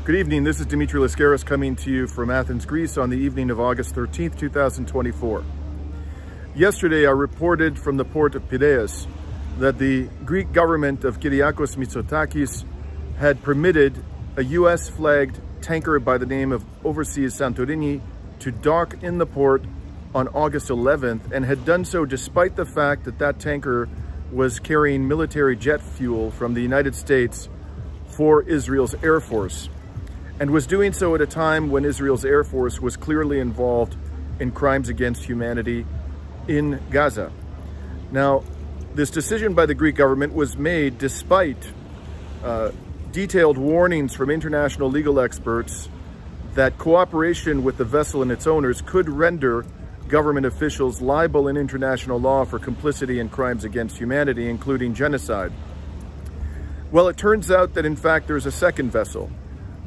Good evening, this is Dimitri Lascaris coming to you from Athens, Greece on the evening of August 13th, 2024. Yesterday I reported from the port of Piraeus that the Greek government of Kyriakos Mitsotakis had permitted a US flagged tanker by the name of Overseas Santorini to dock in the port on August 11th and had done so despite the fact that that tanker was carrying military jet fuel from the United States for Israel's Air Force, and was doing so at a time when Israel's Air Force was clearly involved in crimes against humanity in Gaza. Now, this decision by the Greek government was made despite detailed warnings from international legal experts that cooperation with the vessel and its owners could render government officials liable in international law for complicity in crimes against humanity, including genocide. Well, it turns out that in fact there's a second vessel,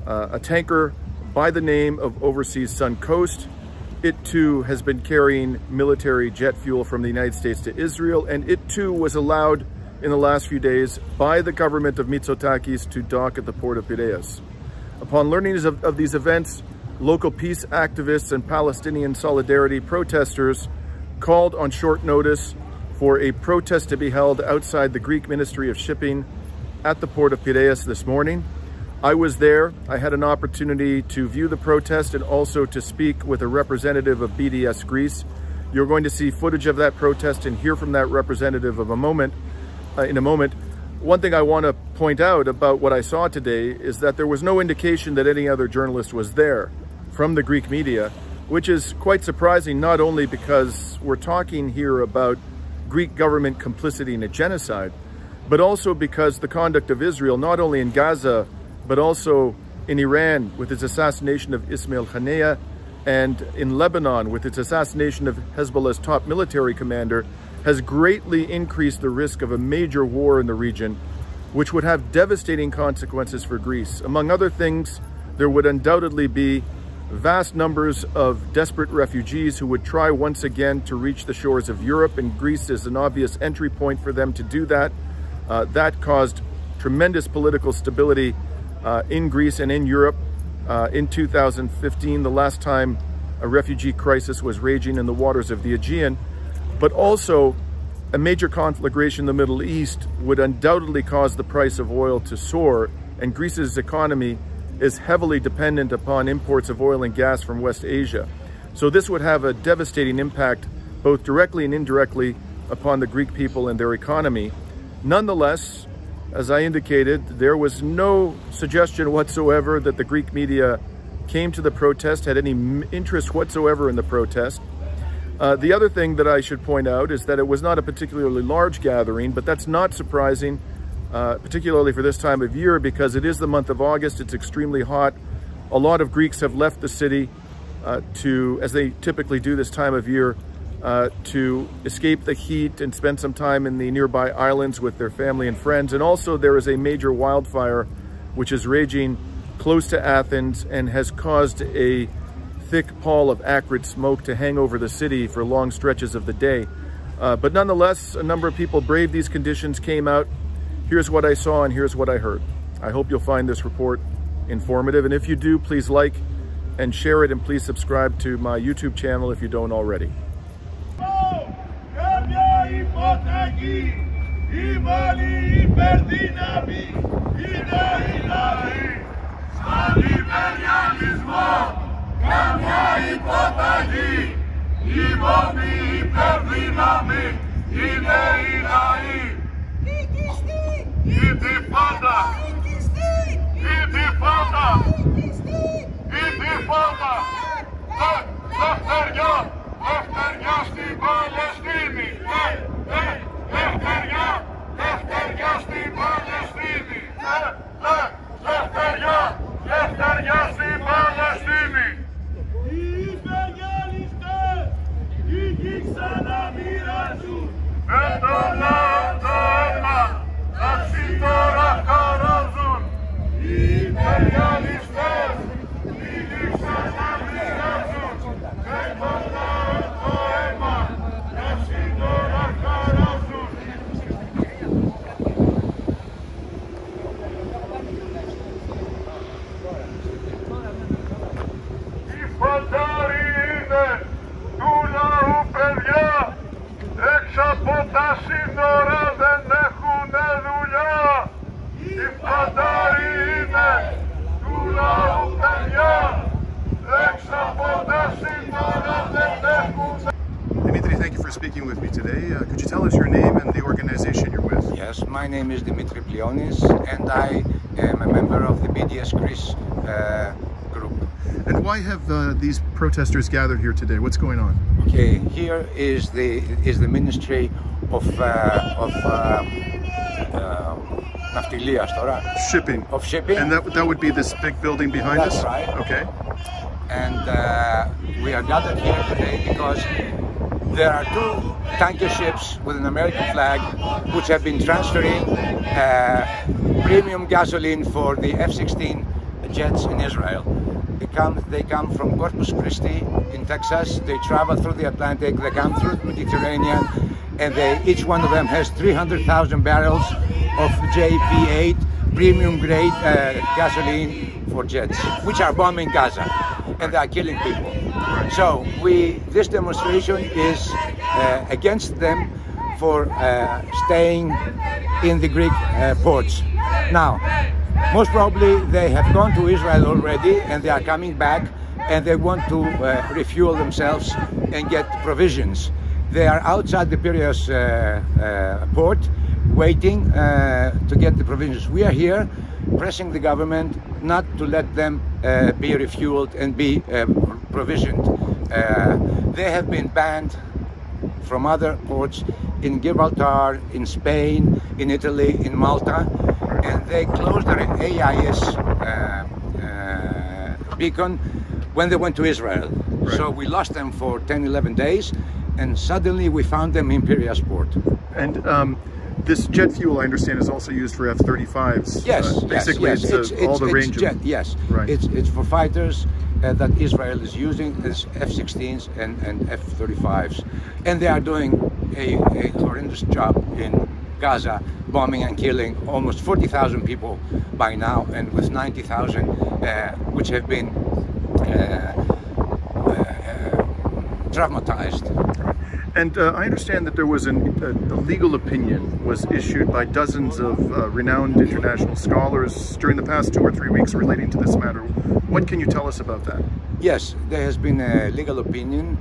a tanker by the name of Overseas Suncoast. It too has been carrying military jet fuel from the United States to Israel, and it too was allowed in the last few days by the government of Mitsotakis to dock at the port of Piraeus. Upon learning of these events, local peace activists and Palestinian solidarity protesters called on short notice for a protest to be held outside the Greek Ministry of Shipping at the port of Piraeus this morning. I was there. I had an opportunity to view the protest and also to speak with a representative of BDS Greece. You're going to see footage of that protest and hear from that representative in a moment. One thing I want to point out about what I saw today is that there was no indication that any other journalist was there from the Greek media, which is quite surprising, not only because we're talking here about Greek government complicity in a genocide, but also because the conduct of Israel, not only in Gaza, but also in Iran with its assassination of Ismail Haniyeh, and in Lebanon with its assassination of Hezbollah's top military commander, has greatly increased the risk of a major war in the region, which would have devastating consequences for Greece. Among other things, there would undoubtedly be vast numbers of desperate refugees who would try once again to reach the shores of Europe, and Greece is an obvious entry point for them to do that. That caused tremendous political stability in Greece and in Europe in 2015, the last time a refugee crisis was raging in the waters of the Aegean. But also, a major conflagration in the Middle East would undoubtedly cause the price of oil to soar, and Greece's economy is heavily dependent upon imports of oil and gas from West Asia. So this would have a devastating impact, both directly and indirectly, upon the Greek people and their economy. Nonetheless, as I indicated, there was no suggestion whatsoever that the Greek media came to the protest, had any interest whatsoever in the protest. The other thing that I should point out is that it was not a particularly large gathering, but that's not surprising, particularly for this time of year, because it is the month of August, it's extremely hot. A lot of Greeks have left the city as they typically do this time of year, to escape the heat and spend some time in the nearby islands with their family and friends. And also there is a major wildfire which is raging close to Athens and has caused a thick pall of acrid smoke to hang over the city for long stretches of the day. But nonetheless, a number of people braved these conditions, came out. Here's what I saw and here's what I heard. I hope you'll find this report informative. And if you do, please like and share it, and please subscribe to my YouTube channel if you don't already. Καμιά υποταγή, η μόνη υπερδύναμη είναι η λαή. Ιντιφάντα, Ιντιφάντα, Ιντιφάντα, λευτεριά, λευτεριά στην Παλαιστίνη. Λευτεριά, λευτεριά στην Παλαιστίνη. Λευτεριά, λευτεριά στην Παλαιστίνη. Με το λαό το αίμα, ταξί τώρα χαράζουν. Οι υπεριαλιστές, οι ξαναμοιράζουν. Με το λαό το αίμα, ταξί τώρα χαράζουν. τα σύνορα δεν έχουνε δουλειά. Οι φαντάροι είναι του λαού παιδιά. Έξω από τα σύνορα δεν έχουνε. Dimitri, thank you for speaking with me today. Could you tell us your name and the organization you're with? Yes, my name is Dimitri Plionis and I am a member of the BDS Greece group. And why have these protesters gathered here today? What's going on? Okay, here is the Ministry of Navtilias, Shipping. of shipping. And that would be this big building behind us? That's right. Okay. And we are gathered here today because there are two tanker ships with an American flag which have been transferring premium gasoline for the F-16 jets in Israel. They come from Corpus Christi in Texas, they travel through the Atlantic, they come through the Mediterranean, and each one of them has 300,000 barrels of JP8 premium grade gasoline for jets, which are bombing Gaza, and they are killing people. So this demonstration is against them for staying in the Greek ports. Now, most probably they have gone to Israel already and they are coming back and they want to refuel themselves and get provisions. They are outside the Piraeus port waiting to get the provisions. We are here pressing the government not to let them be refueled and be provisioned. They have been banned from other ports in Gibraltar, in Spain, in Italy, in Malta, and they closed their AIS beacon when they went to Israel. Right. So we lost them for 10-11 days, and suddenly we found them in Piraeus port. And this jet fuel, I understand, is also used for F-35s. Yes, basically, yes. it's all the range jet, of... Yes, right. It's for fighters that Israel is using as F-16s and F-35s, and they are doing a horrendous job in Gaza, bombing and killing almost 40,000 people by now, and with 90,000 which have been traumatized. And I understand that there was a legal opinion was issued by dozens of renowned international scholars during the past 2 or 3 weeks relating to this matter. What can you tell us about that? Yes, there has been a legal opinion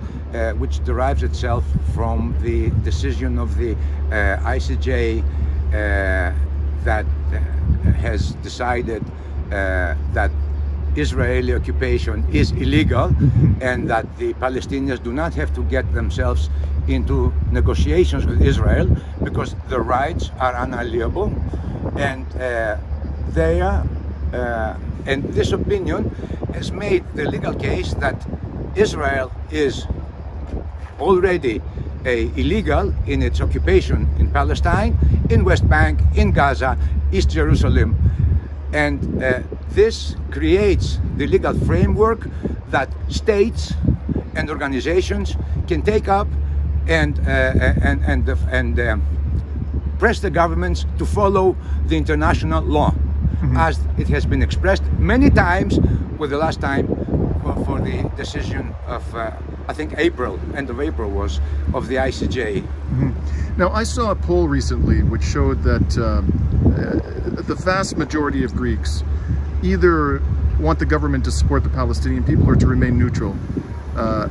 which derives itself from the decision of the ICJ that has decided that Israeli occupation is illegal and that the Palestinians do not have to get themselves into negotiations with Israel because their rights are unalienable, and and this opinion has made the legal case that Israel is already illegal in its occupation in Palestine, in West Bank, in Gaza, East Jerusalem, and this creates the legal framework that states and organizations can take up and press the governments to follow the international law, as it has been expressed many times, with the last time for the decision of I think end of April was, of the ICJ. Now, I saw a poll recently which showed that the vast majority of Greeks either want the government to support the Palestinian people or to remain neutral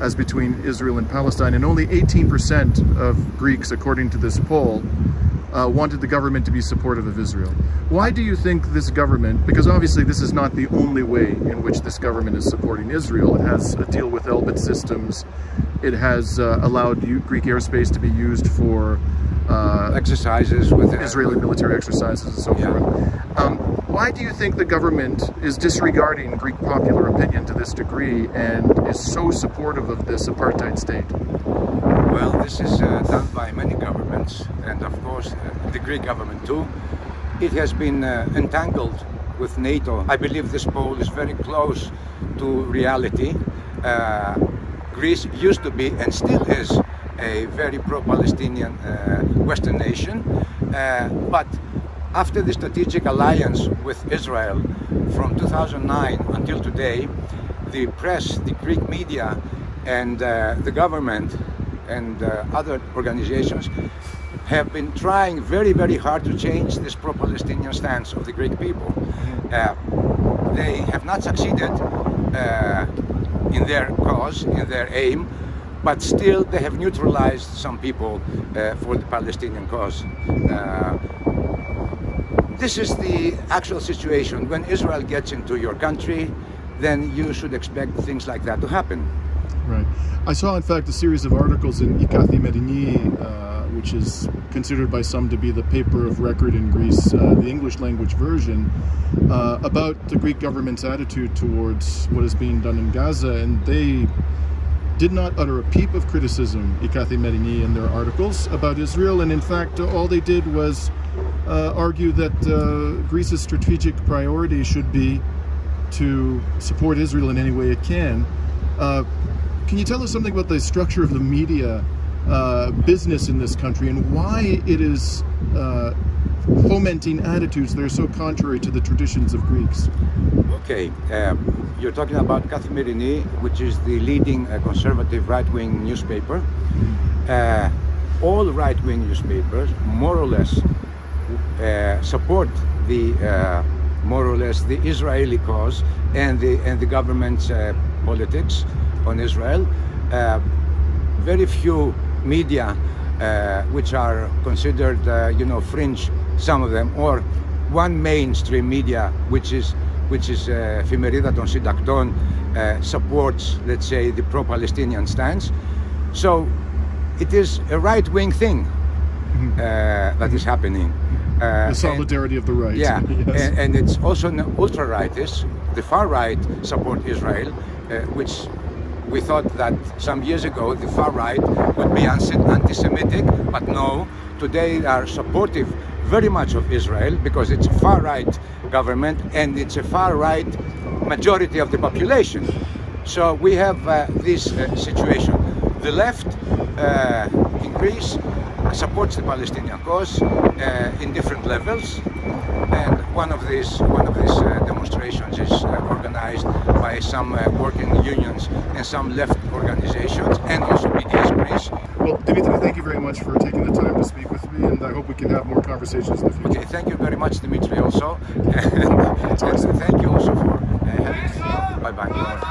as between Israel and Palestine, and only 18% of Greeks, according to this poll, wanted the government to be supportive of Israel. Why do you think this government, because obviously this is not the only way in which this government is supporting Israel, it has a deal with Elbit systems, it has allowed Greek airspace to be used for exercises with Israeli military exercises and so forth. Why do you think the government is disregarding Greek popular opinion to this degree and is so supportive of this apartheid state? Well, this is done by many governments, and of course the Greek government too. It has been entangled with NATO. I believe this poll is very close to reality. Greece used to be and still is a very pro-Palestinian Western nation, but after the strategic alliance with Israel from 2009 until today, the press, the Greek media, and the government and other organizations have been trying very, very hard to change this pro-Palestinian stance of the Greek people. They have not succeeded in their cause, in their aim, but still they have neutralized some people for the Palestinian cause. This is the actual situation. When Israel gets into your country, then you should expect things like that to happen. Right. I saw, in fact, a series of articles in Καθημερινή, which is considered by some to be the paper of record in Greece, the English language version, about the Greek government's attitude towards what is being done in Gaza, and they did not utter a peep of criticism, Καθημερινή, in their articles about Israel, and in fact all they did was argue that Greece's strategic priority should be to support Israel in any way it can. Can you tell us something about the structure of the media business in this country and why it is fomenting attitudes that are so contrary to the traditions of Greeks? Okay, you're talking about Καθημερινή, which is the leading conservative right-wing newspaper. All right-wing newspapers, more or less, support the more or less the Israeli cause and the government's politics on Israel. Very few media which are considered fringe, some of them, or one mainstream media which is Εφημερίδα των Συντακτών, supports, let's say, the pro-Palestinian stance. So it is a right-wing thing that is happening. The solidarity of the right. Yeah, yes. and it's also an ultra-rightist. The far right support Israel, which we thought that some years ago the far right would be anti-Semitic, but no, today they are supportive very much of Israel because it's a far right government and it's a far right majority of the population. So we have this situation. The left in Greece supports the Palestinian cause in different levels, and one of these demonstrations is organized by some working unions and some left organizations, and also BDS Greece. Well, Dimitri, thank you very much for taking the time to speak with me, and I hope we can have more conversations in the future. Okay, thank you very much, Dimitri, also, and thank you also for having me. Bye-bye.